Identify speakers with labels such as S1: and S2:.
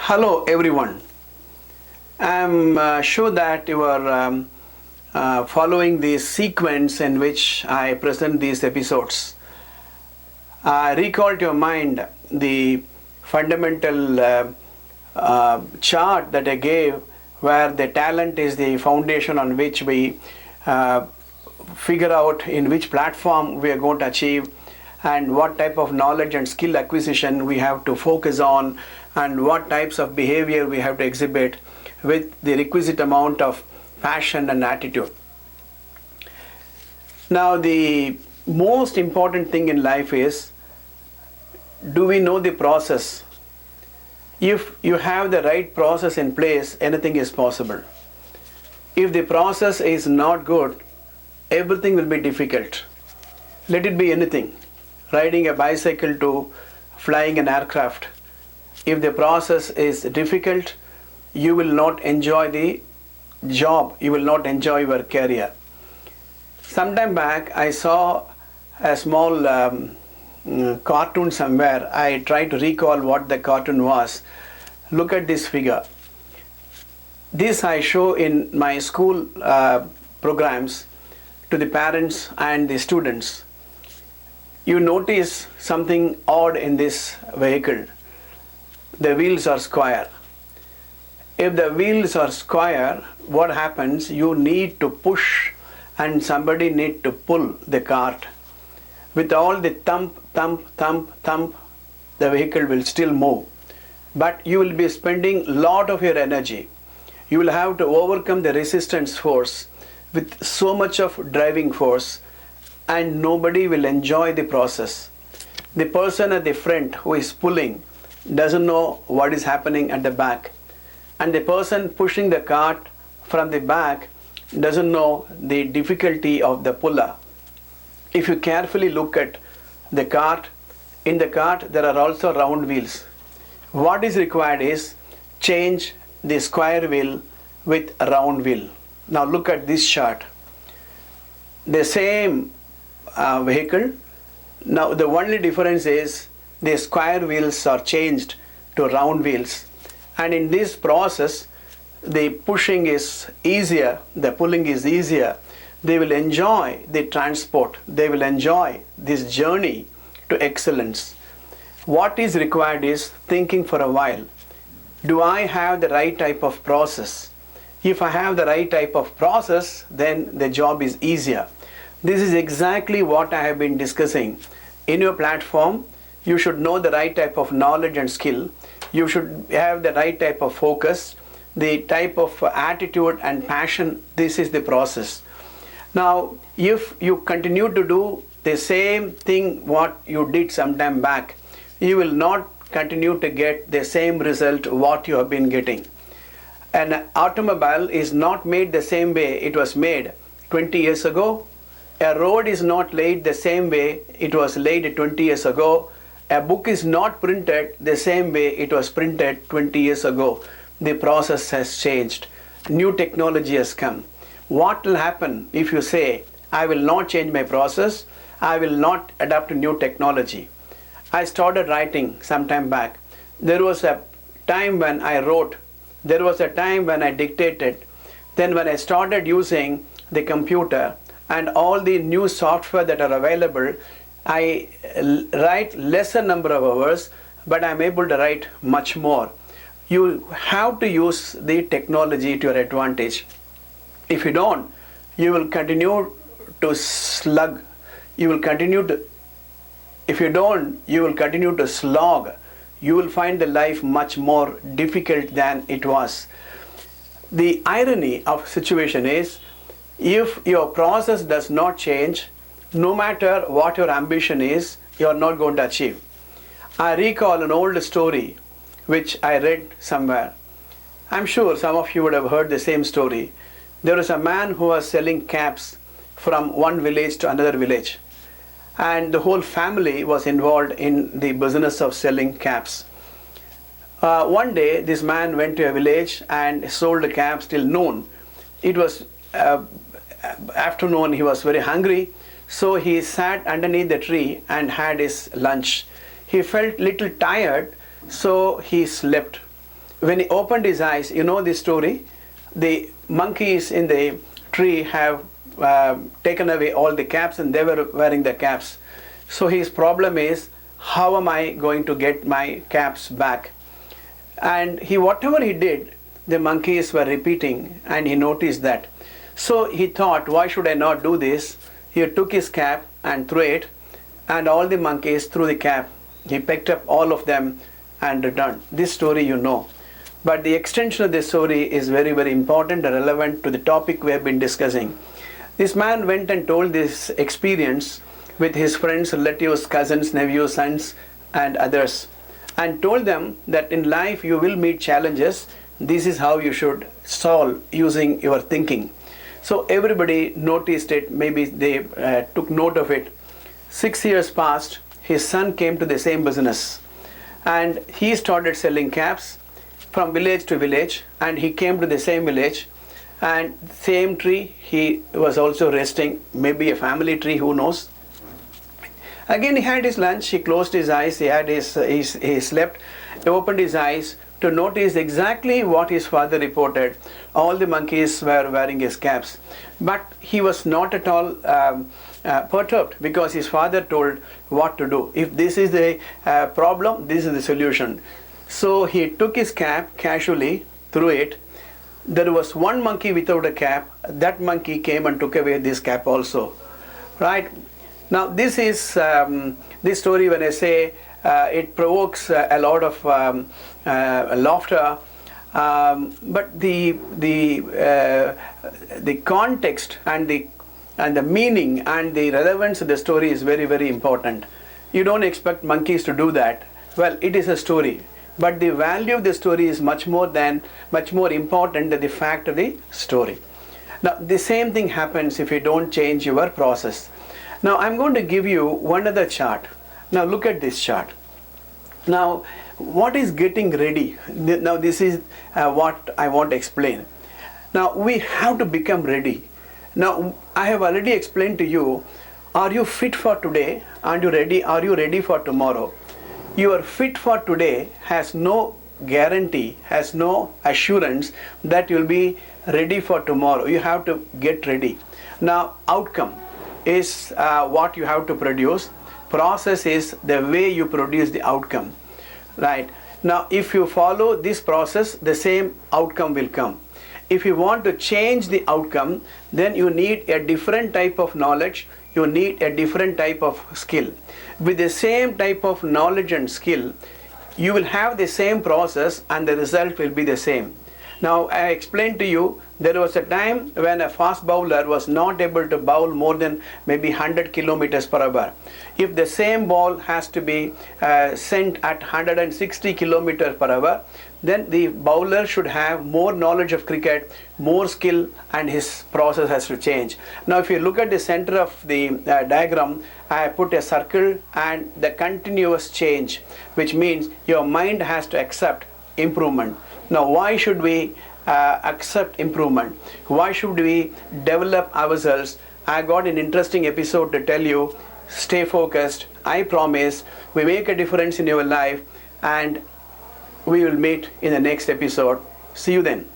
S1: Hello everyone. I'm sure that you are following the sequence in which I present these episodes. I recall to your mind the fundamental chart that I gave, where the talent is the foundation on which we figure out in which platform we are going to achieve and what type of knowledge and skill acquisition we have to focus on and what types of behavior we have to exhibit with the requisite amount of passion and attitude. Now, the most important thing in life is, do we know the process? If you have the right process in place, anything is possible. If the process is not good, everything will be difficult. Let it be anything, riding a bicycle to flying an aircraft. If the process is difficult, you will not enjoy the job, you will not enjoy your career. Sometime back, I saw a small cartoon somewhere. I tried to recall what the cartoon was. Look at this figure. This I show in my school programs to the parents and the students. You notice something odd in this vehicle. The wheels are square. If the wheels are square, what happens? You need to push and somebody need to pull the cart. With all the thump, thump, thump, thump, the vehicle will still move. But you will be spending a lot of your energy. You will have to overcome the resistance force with so much of driving force, and nobody will enjoy the process. The person at the front who is pulling doesn't know what is happening at the back, and the person pushing the cart from the back doesn't know the difficulty of the puller. If you carefully look at the cart, in the cart there are also round wheels. What is required is change the square wheel with a round wheel. Now look at this chart. The same vehicle. Now the only difference is the square wheels are changed to round wheels, and in this process the pushing is easier, the pulling is easier. They will enjoy the transport, they will enjoy this journey to excellence. What is required is thinking for a while. Do I have the right type of process? If I have the right type of process, then the job is easier. This is exactly what I have been discussing. In your platform, you should know the right type of knowledge and skill. You should have the right type of focus, the type of attitude and passion. This is the process. Now, if you continue to do the same thing what you did some time back, you will not continue to get the same result what you have been getting. An automobile is not made the same way it was made 20 years ago. A road is not laid the same way it was laid 20 years ago. A book is not printed the same way it was printed 20 years ago. The process has changed. New technology has come. What will happen if you say, I will not change my process, I will not adapt to new technology? I started writing some time back. There was a time when I wrote. There was a time when I dictated. Then when I started using the computer and all the new software that are available, I write lesser number of hours, but I'm able to write much more. You have to use the technology to your advantage. If you don't, you will continue to slug. You will continue to, if you don't, you will continue to slog. You will find the life much more difficult than it was. The irony of situation is, if your process does not change, no matter what your ambition is, you are not going to achieve. I recall an old story which I read somewhere. I'm sure some of you would have heard the same story. There was a man who was selling caps from one village to another village, and the whole family was involved in the business of selling caps. One day this man went to a village and sold the caps till noon. It was afternoon, he was very hungry, so he sat underneath the tree and had his lunch. He felt little tired, so he slept. when he opened his eyes, you know this story, the monkeys in the tree have taken away all the caps and they were wearing the caps. So his problem is, how am I going to get my caps back? And whatever he did, the monkeys were repeating, and he noticed that. So he thought, why should I not do this? He took his cap and threw it, and all the monkeys threw the cap. He picked up all of them and returned. This story you know. But the extension of this story is very, very important and relevant to the topic we have been discussing. This man went and told this experience with his friends, relatives, cousins, nephews, sons, and others, and told them that in life you will meet challenges. This is how you should solve using your thinking. So everybody noticed it. Maybe they took note of it. 6 years passed. His son came to the same business, and he started selling caps from village to village, and he came to the same village, and same tree he was also resting, maybe a family tree, who knows. Again he had his lunch, he closed his eyes, he slept, he opened his eyes to notice exactly what his father reported. All the monkeys were wearing his caps, but he was not at all perturbed, because his father told what to do. If this is the problem, this is the solution. So he took his cap casually, threw it. There was one monkey without a cap. That monkey came and took away this cap also. Right? Now this is this story, when I say it provokes a lot of laughter, but the context and the meaning and the relevance of the story is very, very important. You don't expect monkeys to do that. Well, it is a story, but the value of the story is much more important than the fact of the story. Now the same thing happens if you don't change your process. Now I'm going to give you one other chart. Now look at this chart. Now what is getting ready? Now this is what I want to explain. Now we have to become ready. Now I have already explained to you, are you fit for today? Are you ready for tomorrow? Your fit for today has no guarantee, has no assurance that you'll be ready for tomorrow. You have to get ready. Now outcome is what you have to produce. Process is the way you produce the outcome. Right? Now if you follow this process, the same outcome will come. If you want to change the outcome, then you need a different type of knowledge, you need a different type of skill. With the same type of knowledge and skill, you will have the same process and the result will be the same. Now I explained to you, there was a time when a fast bowler was not able to bowl more than maybe 100 kilometers per hour. If the same ball has to be sent at 160 kilometers per hour, then the bowler should have more knowledge of cricket, more skill, and his process has to change. Now if you look at the center of the diagram, I put a circle and the continuous change, which means your mind has to accept improvement. Now why should we accept improvement? Why should we develop ourselves? I got an interesting episode to tell you. Stay focused. I promise we make a difference in your life, and we will meet in the next episode. See you then.